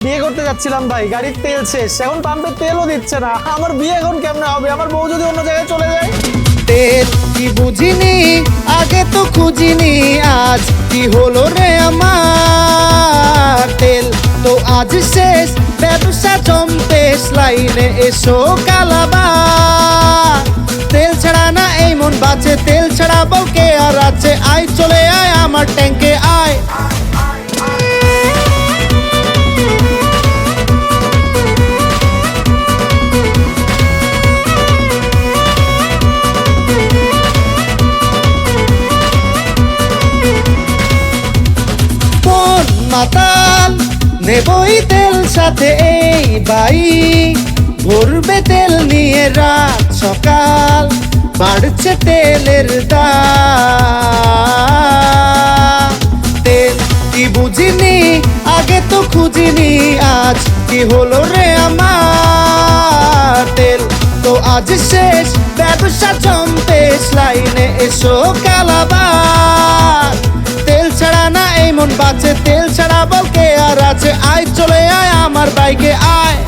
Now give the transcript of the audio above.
বিয়ে করতে যাচ্ছিলাম ভাই, গাড়ির তেল শেষ, এখন পাম্পে তেলও দিচ্ছে না। আমার বিয়ে এখন কেমনে হবে? আমার বউ যদি অন্য জায়গায় চলে যায়। তেল কি বুঝিনি, আগে তো খুঁজিনি, আজ কি হলো রে আমার। তেল তো আজ শেষ, ব্যবসা জম্পেশ, লাইনে এসো কালাবার। তেল ছাড়া না এই মন বাঁচে, তেল ছাড়া বউকে আর আছে। আয় চলে আয় আমার ট্যাঙ্কে আয়। মাতাল নেবই তেল সাথে এই বাইক, ভরবে তেল নিয়ে রাত সকাল, বাড়ছে তেলের দাম। তেল কি বুঝিনি, আগে তো খুঁজিনি, আজ কি হলো রে আমার। তেল তো আজ শেষ, ব্যবসা জম্পেশ, লাইনে এসো কালাবার। তেল ছাড়া না এই মন বাঁচে, তেল ছাড়া বউকে আর আছে। আয় চলে আয় আমার বাইকে আয়।